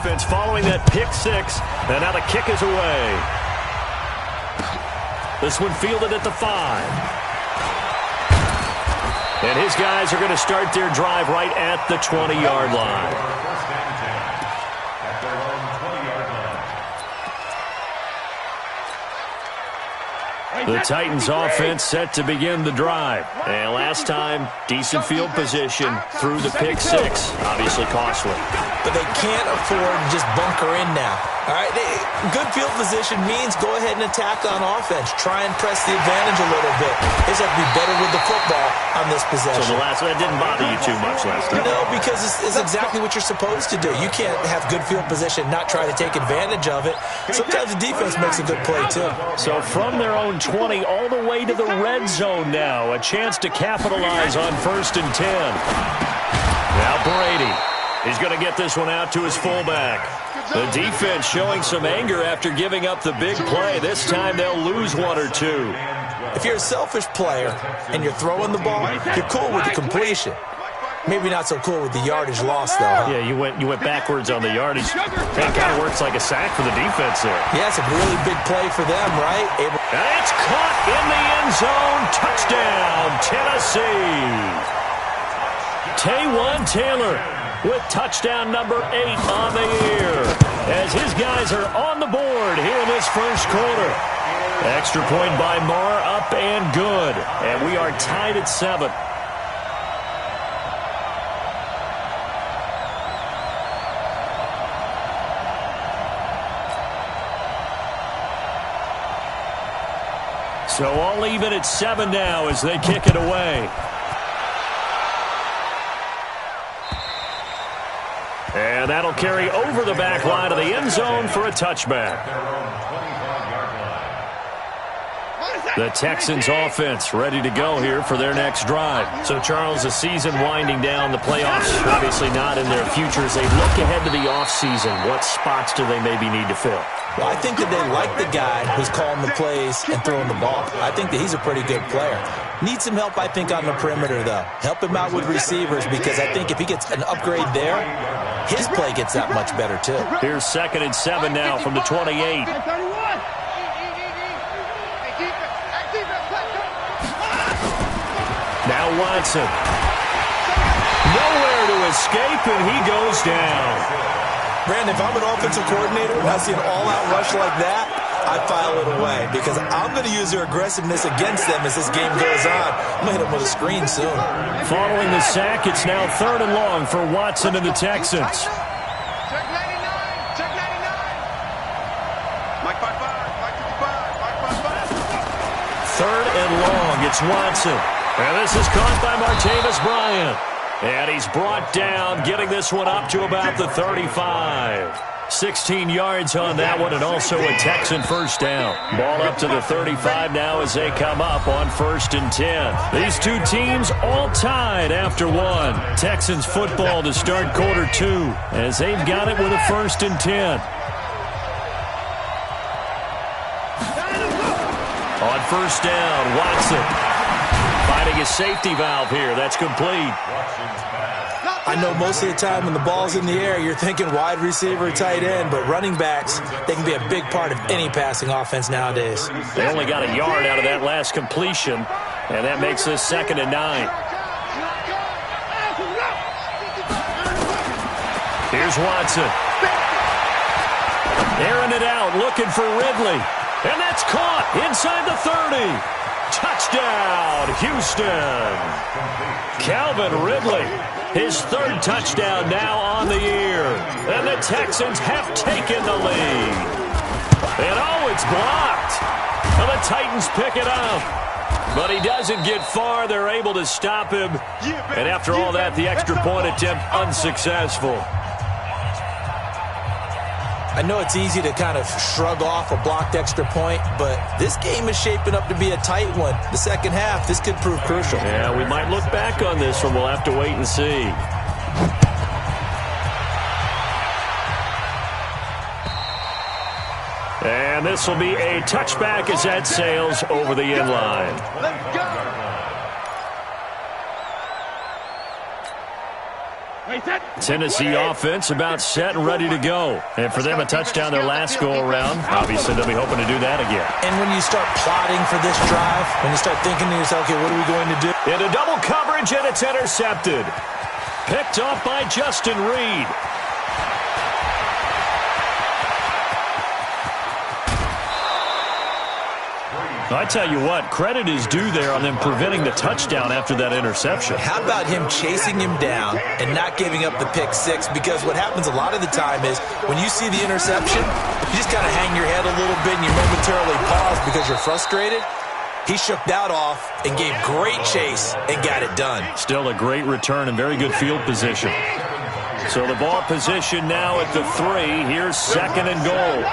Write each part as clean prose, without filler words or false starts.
offense following that pick six. And now the kick is away. This one fielded at the 5. And his guys are going to start their drive right at the 20-yard line. The Titans offense set to begin the drive. And last time, decent field position through the pick six. Obviously costly. But they can't afford to just bunker in now. All right, good field position means go ahead and attack on offense. Try and press the advantage a little bit. They just have to be better with the football on this possession. So that didn't bother you too much last time? No, because it's exactly what you're supposed to do. You can't have good field position, not try to take advantage of it. Sometimes the defense makes a good play, too. So from their own 20 all the way to the red zone now. A chance to capitalize on 1st and 10. Now Brady. He's going to get this one out to his fullback. The defense showing some anger after giving up the big play. This time they'll lose one or two. If you're a selfish player and you're throwing the ball, you're cool with the completion. Maybe not so cool with the yardage loss, though. Huh? Yeah, you went backwards on the yardage. That kind of works like a sack for the defense there. Yeah, it's a really big play for them, right? And it's caught in the end zone. Touchdown, Tennessee. Taywan Taylor with touchdown number 8 on the year, as his guys are on the board here in this first quarter. Extra point by Marr, up and good. And we are tied at 7. So all even at 7 now as they kick it away. And that'll carry over the back line of the end zone for a touchback. The Texans offense ready to go here for their next drive. So, Charles, the season winding down, the playoffs obviously not in their future. As they look ahead to the offseason, what spots do they maybe need to fill? Well, I think that they like the guy who's calling the plays and throwing the ball. I think that he's a pretty good player. Needs some help, I think, on the perimeter, though. Help him out with receivers, because I think if he gets an upgrade there, his play gets that much better, too. Here's 2nd and 7 now from the 28. Now Watson. Nowhere to escape, and he goes down. Brandon, if I'm an offensive coordinator and I see an all-out rush like that, I file it away, because I'm going to use their aggressiveness against them as this game goes on. I'm going to hit them with a screen soon. Following the sack, it's now 3rd and long for Watson and the Texans. Check 99. Check 99. Mike 55. Mike 55. Mike 55. 3rd and long. It's Watson. And this is caught by Martavis Bryant. And he's brought down, getting this one up to about the 35. 16 yards on that one, and also a Texan first down. Ball up to the 35 now as they come up on 1st and 10. These two teams all tied after 1. Texans football to start quarter 2 as they've got it with a 1st and 10. On 1st down, Watson finding his safety valve here. That's complete. I know most of the time when the ball's in the air, you're thinking wide receiver, tight end, but running backs, they can be a big part of any passing offense nowadays. They only got a yard out of that last completion, and that makes this 2nd and 9. Here's Watson. Airing it out, looking for Ridley. And that's caught inside the 30. Touchdown, Houston. Calvin Ridley, his 3rd touchdown now on the year. And the Texans have taken the lead. And oh, it's blocked. And the Titans pick it up. But he doesn't get far. They're able to stop him. And after all that, the extra point attempt unsuccessful. I know it's easy to kind of shrug off a blocked extra point, but this game is shaping up to be a tight one. The second half, this could prove crucial. Yeah, we might look back on this one. We'll have to wait and see. And this will be a touchback as that sails over the end line. Let's go. Tennessee offense about set and ready to go. And for them, a touchdown their last go-around. Obviously, they'll be hoping to do that again. And when you start plotting for this drive, when you start thinking to yourself, okay, what are we going to do? Into double coverage, and it's intercepted. Picked off by Justin Reed. I tell you what, credit is due there on them preventing the touchdown after that interception. How about him chasing him down and not giving up the pick six? Because what happens a lot of the time is when you see the interception, you just kind of hang your head a little bit and you momentarily pause because you're frustrated. He shook that off and gave great chase and got it done. Still a great return and very good field position. So the ball position now at the 3. Here's second and goal.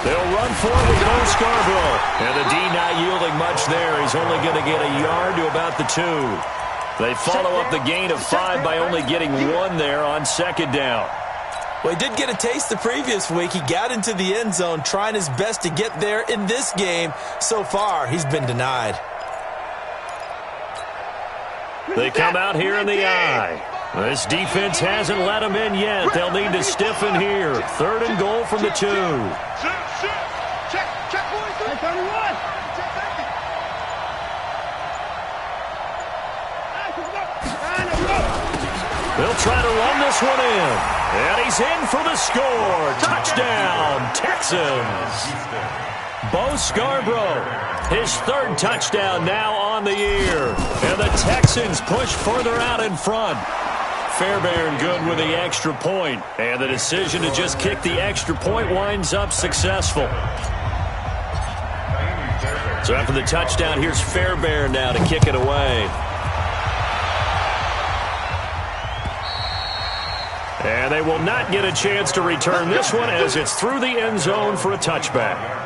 They'll run for it with Bo Scarborough. And the D not yielding much there. He's only going to get a yard to about the 2. They follow up the gain of 5 by only getting 1 there on second down. Well, he did get a taste the previous week. He got into the end zone trying his best to get there in this game. So far, he's been denied. They come out here in the eye. This defense hasn't let them in yet. They'll need to stiffen here. Third and goal from the 2. They'll try to run this one in. And he's in for the score. Touchdown, Texans. Bo Scarborough, his 3rd touchdown now on the year. And the Texans push further out in front. Fairbairn good with the extra point. And the decision to just kick the extra point winds up successful. So after the touchdown, here's Fairbairn now to kick it away. And they will not get a chance to return this one as it's through the end zone for a touchback.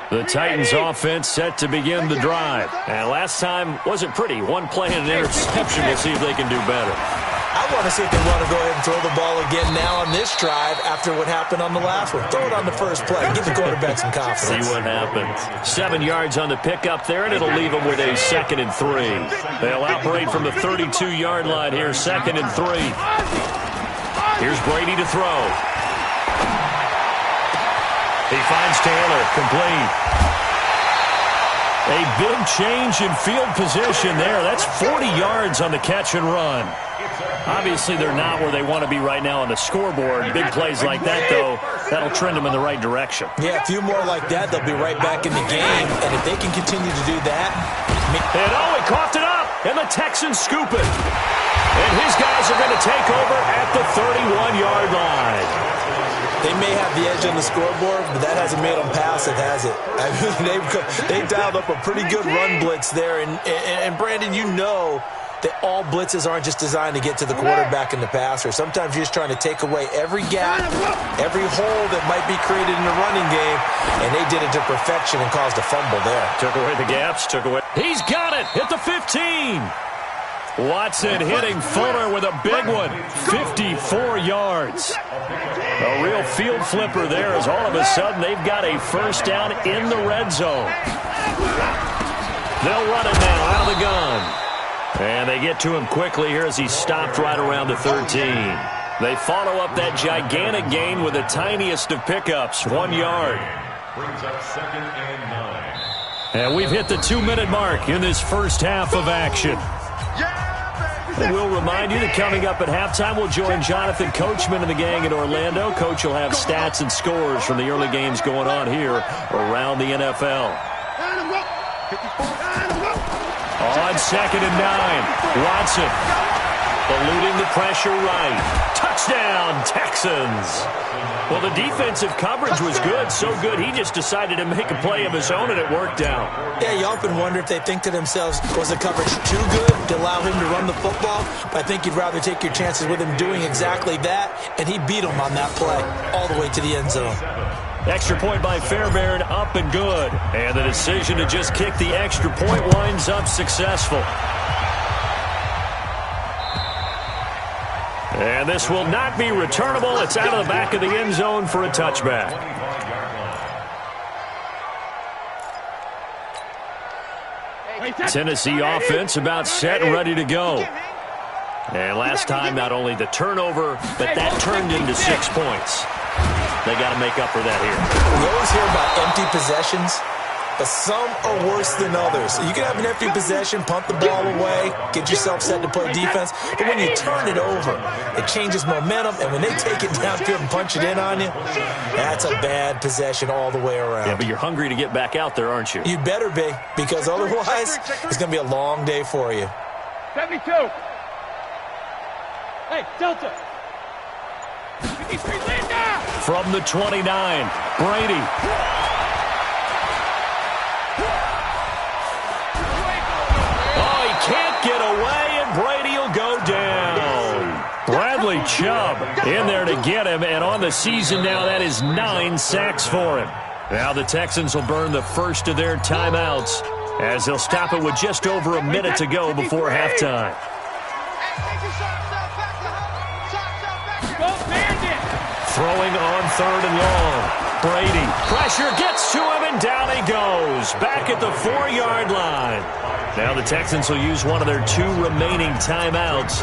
The Titans offense set to begin the drive. And last time wasn't pretty. One play and an interception. We'll see if they can do better. I want to see if they want to go ahead and throw the ball again now on this drive after what happened on the last one. Throw it on the first play. Give the quarterback some confidence. See what happens. 7 yards on the pickup there, and it'll leave them with a 2nd and 3. They'll operate from the 32-yard line here, 2nd and 3. Here's Brady to throw. He finds Taylor, complete. A big change in field position there. That's 40 yards on the catch and run. Obviously, they're not where they want to be right now on the scoreboard. Big plays like that, though, that'll trend them in the right direction. Yeah, a few more like that, they'll be right back in the game. And if they can continue to do that... And he coughed it up, and the Texans scoop it. And his guys are going to take over at the 31-yard line. They may have the edge on the scoreboard, but that hasn't made them passive, has it? I mean, they've dialed up a pretty good run blitz there. And Brandon, you know that all blitzes aren't just designed to get to the quarterback and the passer. Sometimes you're just trying to take away every gap, every hole that might be created in the running game, and they did it to perfection and caused a fumble there. Took away the gaps, took away. He's got it at the 15. Watson hitting Fuller with a big one, 54 yards. A real field flipper there as all of a sudden they've got a first down in the red zone. They'll run it now out of the gun. And they get to him quickly here as he stopped right around the 13. They follow up that gigantic gain with the tiniest of pickups, 1 yard. Brings up 2nd and 9. And we've hit the 2-minute mark in this first half of action. And we'll remind you that coming up at halftime, we'll join Jonathan Coachman and the gang in Orlando. Coach will have stats and scores from the early games going on here around the NFL. On 2nd and 9, Watson eluding the pressure right. Touchdown, Texans. Well, the defensive coverage was good, so good he just decided to make a play of his own, and it worked out. Yeah, you often wonder if they think to themselves, was the coverage too good to allow him to run the football? But I think you'd rather take your chances with him doing exactly that, and he beat him on that play all the way to the end zone. Extra point by Fairbairn, up and good. And the decision to just kick the extra point winds up successful. And this will not be returnable. It's out of the back of the end zone for a touchback. Tennessee offense about set and ready to go. And last time, not only the turnover, but that turned into 6 points. They got to make up for that here. We always hear about empty possessions, but some are worse than others. You can have an empty possession, punt the ball away, get yourself set to play defense, but when you turn it over, it changes momentum, and when they take it downfield and punch it in on you, that's a bad possession all the way around. Yeah, but you're hungry to get back out there, aren't you? You better be, because otherwise, it's going to be a long day for you. 72. Hey, Delta. From the 29, Brady. Oh, he can't get away, and Brady will go down. Bradley Chubb in there to get him, and on the season now, that is 9 sacks for him. Now the Texans will burn the first of their timeouts as they'll stop it with just over a minute to go before halftime. Throwing on 3rd and long. Brady. Pressure gets to him, and down he goes. Back at the 4-yard line. Now the Texans will use one of their 2 remaining timeouts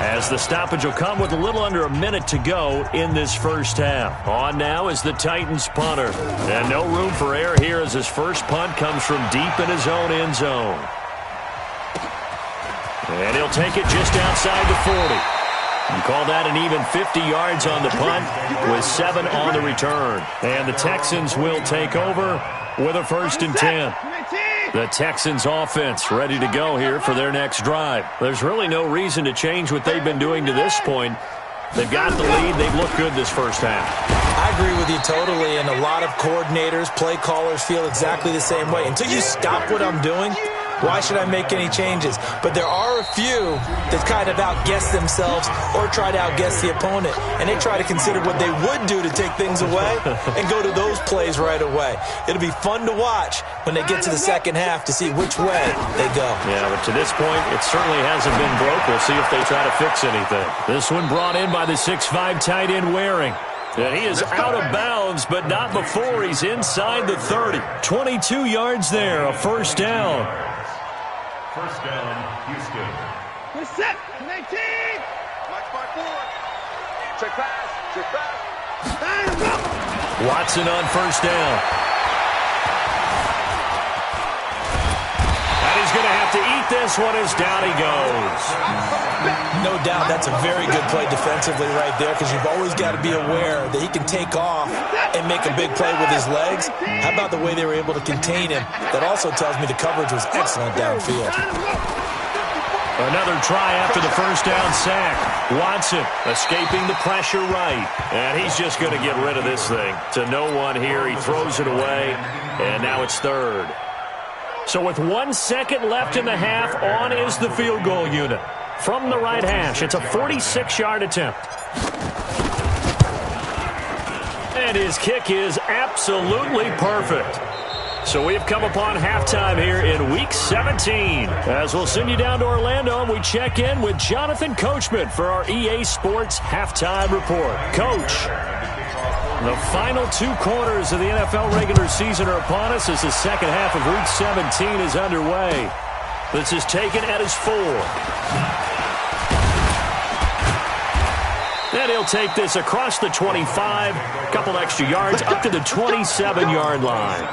as the stoppage will come with a little under a minute to go in this first half. On now is the Titans punter. And no room for error here as his first punt comes from deep in his own end zone. And he'll take it just outside the 40. You call that an even 50 yards on the punt with 7 on the return. And the Texans will take over with a 1st and 10. The Texans offense ready to go here for their next drive. There's really no reason to change what they've been doing to this point. They've got the lead. They've looked good this first half. I agree with you totally, and a lot of coordinators, play callers feel exactly the same way. Until you stop what I'm doing, why should I make any changes? But there are a few that kind of outguess themselves or try to outguess the opponent, and they try to consider what they would do to take things away and go to those plays right away. It'll be fun to watch when they get to the second half to see which way they go. Yeah, but to this point, it certainly hasn't been broke. We'll see if they try to fix anything. This one brought in by the 6'5" tight end Waring. And he is out of bounds, but not before he's inside the 30. 22 yards there, a 1st down. First down, Houston. Good set. 19. Watch my board. Check pass. Check pass. Watson on 1st down. And he's going to have to eat this one as down he goes. No doubt that's a very good play defensively right there, because you've always got to be aware that he can take off and make a big play with his legs. How about the way they were able to contain him? That also tells me the coverage was excellent downfield. Another try after the 1st down sack. Watson escaping the pressure right. And he's just going to get rid of this thing. To no one here. He throws it away. And now it's 3rd. So with 1 second left in the half, on is the field goal unit. From the right hash, it's a 46-yard attempt. And his kick is absolutely perfect. So we have come upon halftime here in Week 17. As we'll send you down to Orlando, and we check in with Jonathan Coachman for our EA Sports Halftime Report. Coach, the final 2 quarters of the NFL regular season are upon us as the second half of Week 17 is underway. This is taken at his 4. And he'll take this across the 25, a couple extra yards, up to the 27-yard line.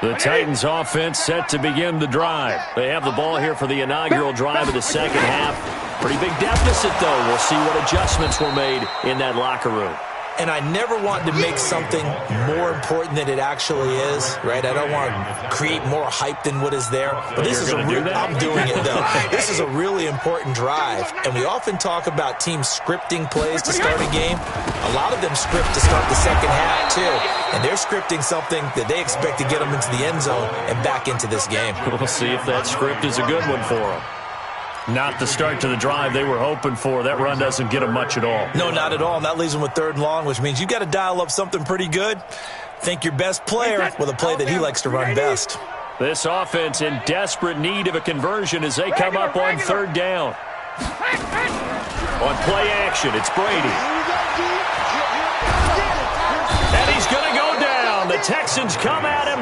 The Titans offense set to begin the drive. They have the ball here for the inaugural drive of the second half. Pretty big deficit, though. We'll see what adjustments were made in that locker room. And I never want to make something more important than it actually is, right? I don't want to create more hype than what is there. But this is I'm doing it, though. This is a really important drive. And we often talk about teams scripting plays to start a game. A lot of them script to start the second half, too. And they're scripting something that they expect to get them into the end zone and back into this game. We'll see if that script is a good one for them. Not the start to the drive they were hoping for. That run doesn't get them much at all. No, not at all. And that leaves them with 3rd and long, which means you've got to dial up something pretty good. Think your best player with a play that he likes to run best. This offense in desperate need of a conversion as they come up on third down. On play action, it's Brady. And he's going to go down. The Texans come at him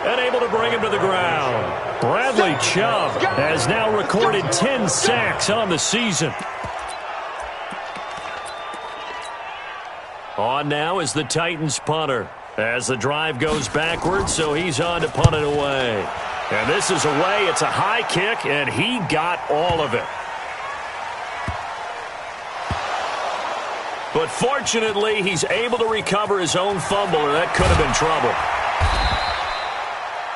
and able to bring him to the ground. Bradley Chubb has now recorded 10 sacks on the season. On now is the Titans punter. As the drive goes backwards, so he's on to punt it away. And this is away. It's a high kick, and he got all of it. But fortunately, he's able to recover his own fumble, or that could have been trouble.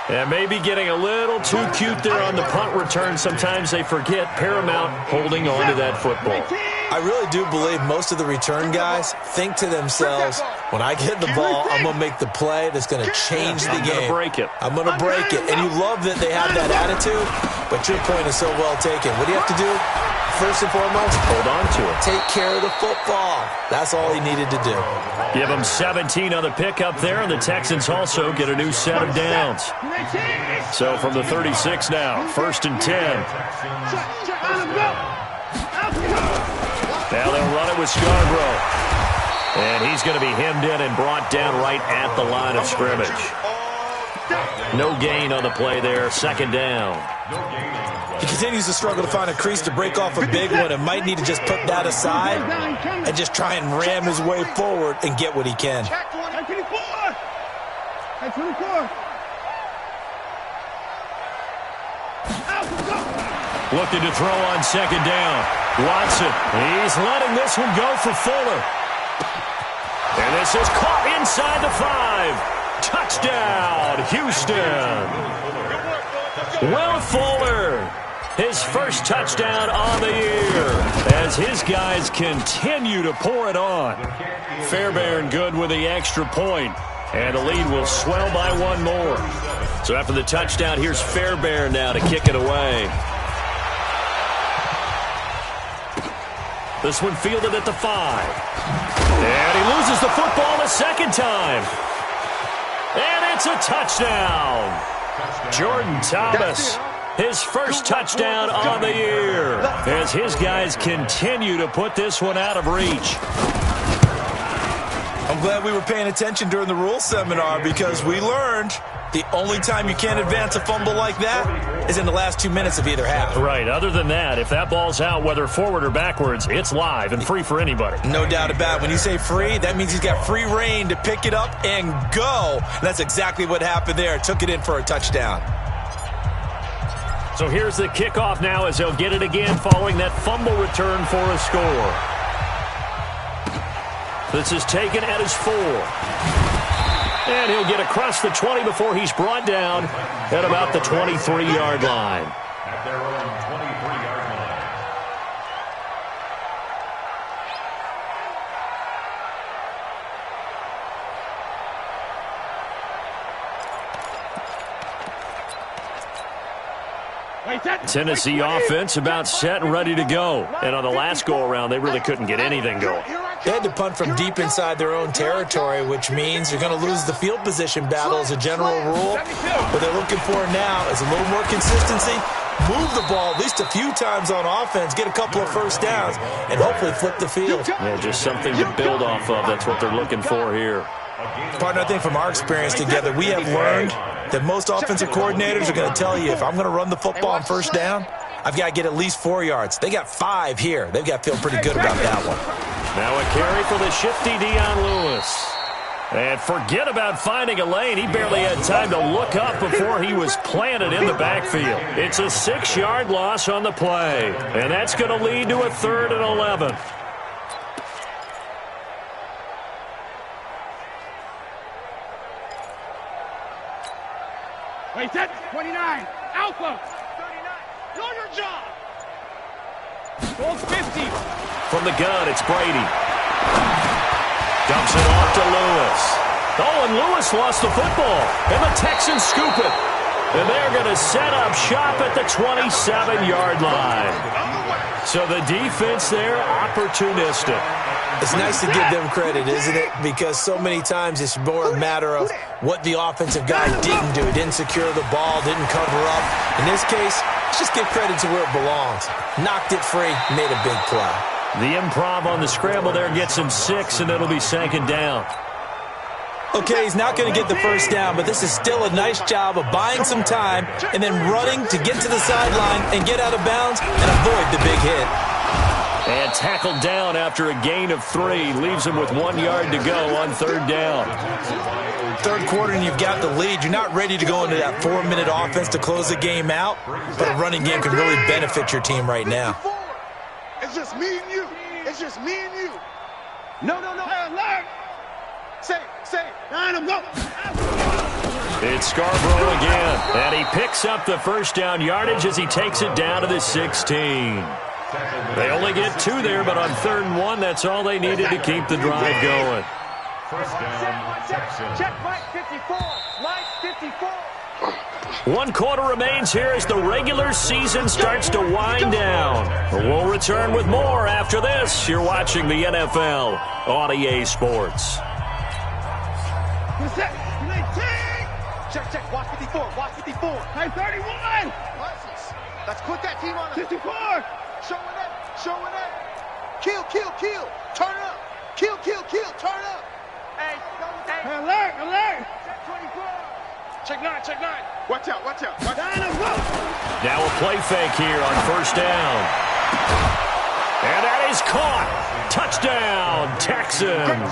And maybe getting a little too cute there on the punt return. Sometimes they forget paramount holding on to that football. I really do believe most of the return guys think to themselves, when I get the ball, I'm going to make the play that's going to change the game. I'm going to break it. And you love that they have that attitude, but your point is so well taken. What do you have to do? First and foremost, hold on to it. Take care of the football. That's all he needed to do. Give him 17 on the pickup there, and the Texans also get a new set of downs. So from the 36 now, 1st and 10. Now they'll run it with Scarborough. And he's going to be hemmed in and brought down right at the line of scrimmage. No gain on the play there, 2nd down. He continues to struggle to find a crease to break off a big one and might need to just put that aside and just try and ram his way forward and get what he can. Looking to throw on 2nd down. Watson, he's letting this one go for Fuller. And this is caught inside the 5. Touchdown, Houston. Will Fuller, his first touchdown on the year as his guys continue to pour it on. Fairbairn good with the extra point, and the lead will swell by one more. So after the touchdown, here's Fairbairn now to kick it away. This one fielded at the 5. And he loses the football a second time. And it's a touchdown. Jordan Thomas, his first touchdown on the year as his guys continue to put this one out of reach. I'm glad we were paying attention during the rules seminar because we learned the only time you can't advance a fumble like that is in the last 2 minutes of either half. Right. Other than that, if that ball's out, whether forward or backwards, it's live and free for anybody. No doubt about it. When you say free, that means he's got free reign to pick it up and go. And that's exactly what happened there. Took it in for a touchdown. So here's the kickoff now as they'll get it again following that fumble return for a score. This is taken at his 4. And he'll get across the 20 before he's brought down at about the 23-yard line. At their own 23-yard line. Tennessee offense about set and ready to go. And on the last go-around, they really couldn't get anything going. They had to punt from deep inside their own territory, which means you're going to lose the field position battle as a general rule. What they're looking for now is a little more consistency, move the ball at least a few times on offense, get a couple of first downs, and hopefully flip the field. Yeah, just something to build off of. That's what they're looking for here. Partner, I think from our experience together, we have learned that most offensive coordinators are going to tell you, if I'm going to run the football on first down, I've got to get at least 4 yards. They got 5 here. They've got to feel pretty good about that one. Now a carry for the shifty Dion Lewis. And forget about finding a lane. He barely had time to look up before he was planted in the backfield. It's a 6-yard loss on the play. And that's going to lead to a 3rd and 11. Wait, set. 29. Alpha. 39. Know your job. Goal 50. From the gun, it's Brady. Dumps it off to Lewis. Oh, and Lewis lost the football. And the Texans scoop it. And they're going to set up shop at the 27-yard line. So the defense there, opportunistic. It's nice to give them credit, isn't it? Because so many times it's more a matter of what the offensive guy didn't do. Didn't secure the ball, didn't cover up. In this case, let's just give credit to where it belongs. Knocked it free, made a big play. The improv on the scramble there gets him 6, and it'll be 2nd down. Okay, he's not going to get the first down, but this is still a nice job of buying some time and then running to get to the sideline and get out of bounds and avoid the big hit. And tackled down after a gain of 3. Leaves him with 1 yard to go on 3rd down. Third quarter and you've got the lead. You're not ready to go into that 4-minute offense to close the game out, but a running game can really benefit your team right now. It's just me and you. It's just me and you. No. Hey, alert. Say. Line him, go. It's Scarborough again, and he picks up the first down yardage as he takes it down to the 16. They only get 2 there, but on 3rd and 1, that's all they needed to keep the drive going. First down, Texans. Check Mike 54. Mike 54. 1 quarter remains here as the regular season starts to wind down. We'll return with more after this. You're watching the NFL on EA Sports. Check. Watch 54. Hey, 31. Let's put that team on 54. Showing up. Kill. Turn up. Kill. Turn up. Hey, alert. Check 9. Watch out. Line him, go. Now a play fake here on 1st down. And that is caught. Touchdown, Texans.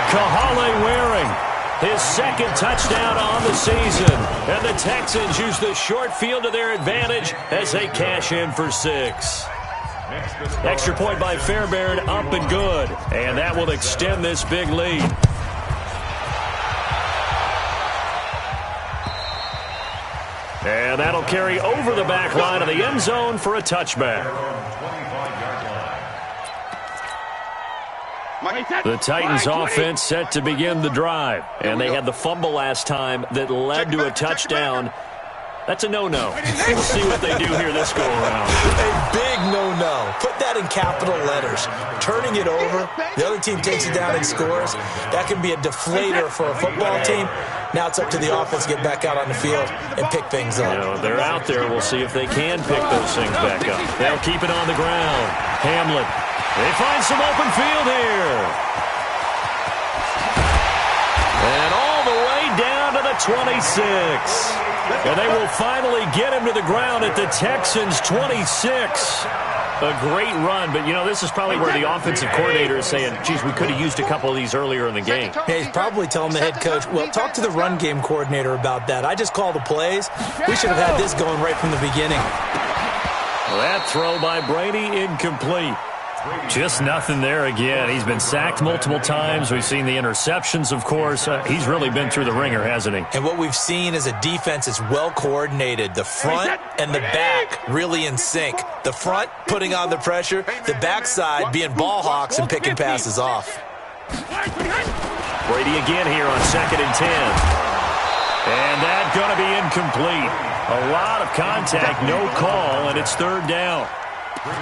Kahale Waring, his 2nd touchdown on the season. And the Texans use the short field to their advantage as they cash in for 6. Extra point by Fairbairn, up and good. And that will extend this big lead. And that'll carry over the back line of the end zone for a touchback. The Titans offense set to begin the drive. And they had the fumble last time that led to a touchdown. That's a no-no. We'll see what they do here this go-around. A big no-no. Put that in capital letters. Turning it over, the other team takes it down and scores. That can be a deflator for a football team. Now it's up to the offense to get back out on the field and pick things up. You know, they're out there. We'll see if they can pick those things back up. They'll keep it on the ground. Hamlin. They find some open field here. And all the way down to the 26. And they will finally get him to the ground at the Texans' 26. A great run, but, you know, this is probably where the offensive coordinator is saying, geez, we could have used a couple of these earlier in the game. Yeah, he's probably telling the head coach, well, talk to the run game coordinator about that. I just call the plays. We should have had this going right from the beginning. Well, that throw by Brady, incomplete. Just nothing there again. He's been sacked multiple times. We've seen the interceptions, of course. He's really been through the ringer, hasn't he? And what we've seen is a defense that's well coordinated. The front and the back really in sync. The front putting on the pressure, the backside being ball hawks and picking passes off. Brady again here on 2nd and 10. And that's going to be incomplete. A lot of contact, no call, and it's 3rd down.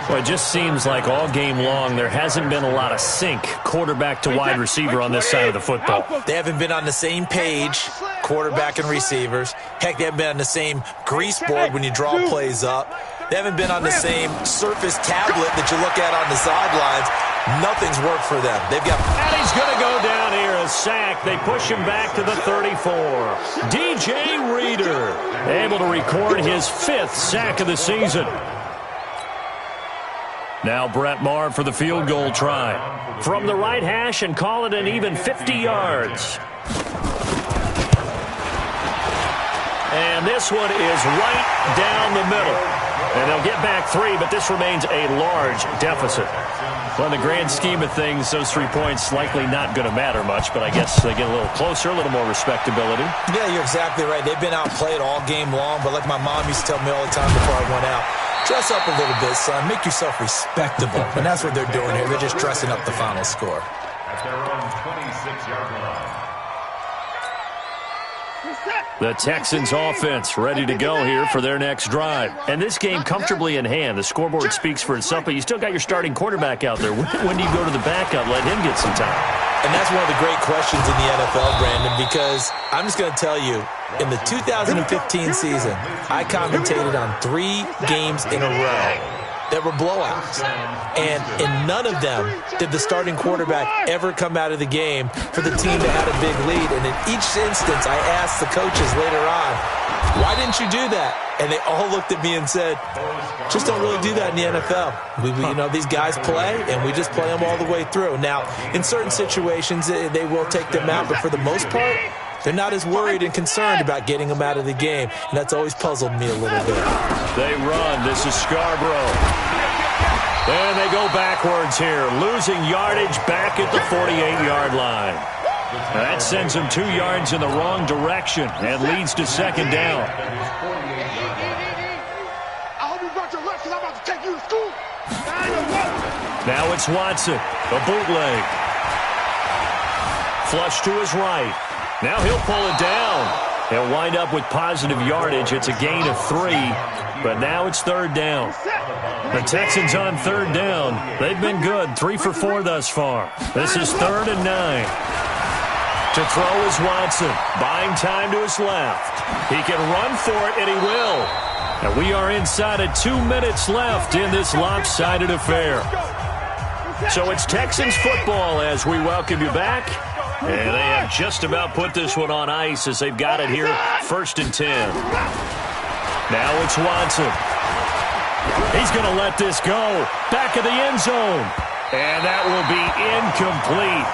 Well, it just seems like all game long there hasn't been a lot of sync quarterback to wide receiver on this side of the football. They haven't been on the same page, quarterback and receivers. Heck, they haven't been on the same grease board when you draw plays up. They haven't been on the same surface tablet that you look at on the sidelines. Nothing's worked for them. They've got... And he's going to go down here, a sack. They push him back to the 34. DJ Reader able to record his 5th sack of the season. Now Brett Maher for the field goal try. From the right hash and call it an even 50 yards. And this one is right down the middle. And they'll get back 3, but this remains a large deficit. Well, in the grand scheme of things, those 3 points likely not going to matter much, but I guess they get a little closer, a little more respectability. Yeah, you're exactly right. They've been outplayed all game long, but like my mom used to tell me all the time before I went out, dress up a little bit, son. Make yourself respectable. And that's what they're doing here. They're just dressing up the final score. At their own 26-yard line. The Texans offense ready to go here for their next drive. And this game comfortably in hand. The scoreboard speaks for itself, but you still got your starting quarterback out there. When do you go to the backup, let him get some time? And that's one of the great questions in the NFL, Brandon, because I'm just going to tell you, in the 2015 season, I commentated on 3 games in a row that were blowouts. And in none of them did the starting quarterback ever come out of the game for the team that had a big lead. And in each instance, I asked the coaches later on, why didn't you do that? And they all looked at me and said, just don't really do that in the NFL. These guys play, and we just play them all the way through. Now, in certain situations, they will take them out, but for the most part, they're not as worried and concerned about getting them out of the game, and that's always puzzled me a little bit. They run. This is Scarborough. And they go backwards here, losing yardage back at the 48-yard line. That sends them 2 yards in the wrong direction and leads to second down. I hope you brought your lunch because I'm about to take you to school. Now it's Watson, a bootleg. Flush to his right. Now he'll pull it down. He'll wind up with positive yardage. It's a gain of 3, but now it's third down. The Texans on third down. They've been good, 3 for 4 thus far. This is 3rd and 9. To throw is Watson, buying time to his left. He can run for it, and he will. And we are inside of 2 minutes left in this lopsided affair. So it's Texans football as we welcome you back. And they have just about put this one on ice as they've got it here, 1st and 10. Now it's Watson. He's going to let this go. Back of the end zone. And that will be incomplete.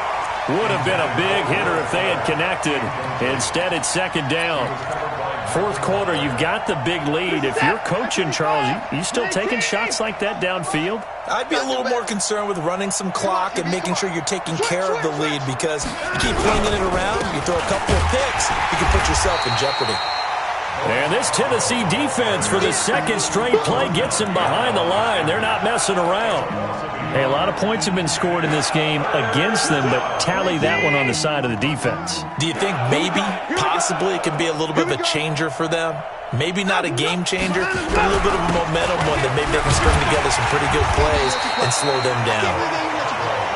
Would have been a big hitter if they had connected. Instead, it's second down. 4th quarter, you've got the big lead. If you're coaching, Charles, you still taking shots like that downfield? I'd be a little more concerned with running some clock and making sure you're taking care of the lead, because you keep flinging it around, you throw a couple of picks, you can put yourself in jeopardy. And this Tennessee defense for the 2nd straight play gets them behind the line. They're not messing around. Hey, a lot of points have been scored in this game against them, but tally that one on the side of the defense. Do you think maybe, possibly, it can be a little bit of a changer for them? Maybe not a game changer, but a little bit of a momentum one that maybe they can string together some pretty good plays and slow them down.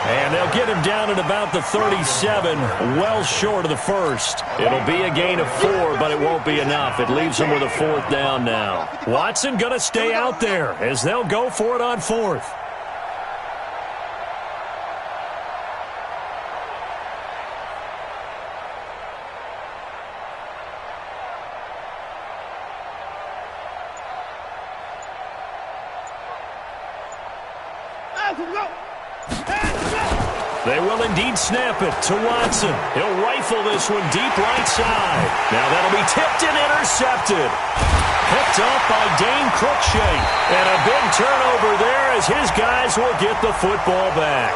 And they'll get him down at about the 37, well short of the 1st. It'll be a gain of 4, but it won't be enough. It leaves them with a 4th down now. Watson going to stay out there as they'll go for it on 4th. They will indeed snap it to Watson. He'll rifle this one deep right side. Now that'll be tipped and intercepted. Picked up by Dane Cruikshank. And a big turnover there as his guys will get the football back.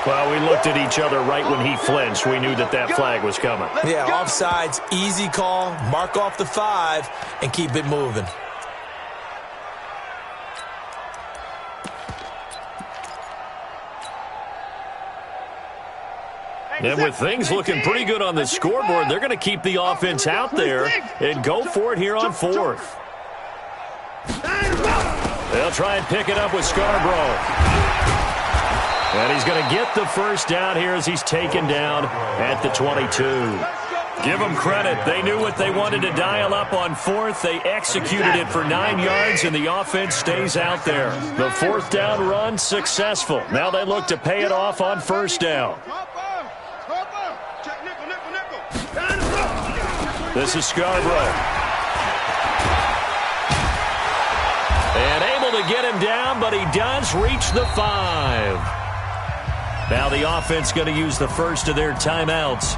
Well, we looked at each other right when he flinched. We knew that that flag was coming. Yeah, offsides, easy call. Mark off the 5 and keep it moving. And with things looking pretty good on the scoreboard, they're going to keep the offense out there and go for it here on 4th. They'll try and pick it up with Scarborough. And he's going to get the first down here as he's taken down at the 22. Give them credit. They knew what they wanted to dial up on 4th. They executed it for 9 yards, and the offense stays out there. The 4th down run successful. Now they look to pay it off on 1st down. This is Scarborough. And able to get him down, but he does reach the 5. Now the offense going to use the first of their timeouts.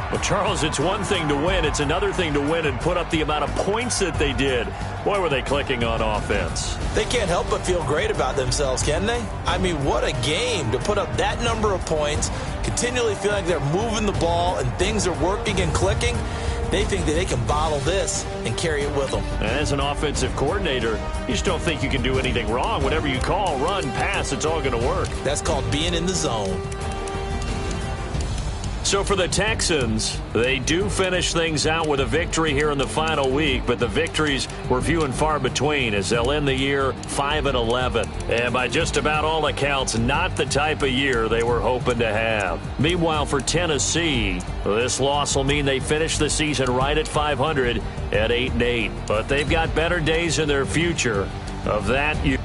Well, Charles, it's one thing to win. It's another thing to win and put up the amount of points that they did. Boy, were they clicking on offense. They can't help but feel great about themselves, can they? I mean, what a game to put up that number of points, continually feel like they're moving the ball and things are working and clicking. They think that they can bottle this and carry it with them. As an offensive coordinator, you just don't think you can do anything wrong. Whatever you call, run, pass, it's all going to work. That's called being in the zone. So for the Texans, they do finish things out with a victory here in the final week, but the victories were few and far between as they'll end the year 5-11. And by just about all accounts, not the type of year they were hoping to have. Meanwhile, for Tennessee, this loss will mean they finish the season right at 500 at 8-8. But they've got better days in their future. Of that, you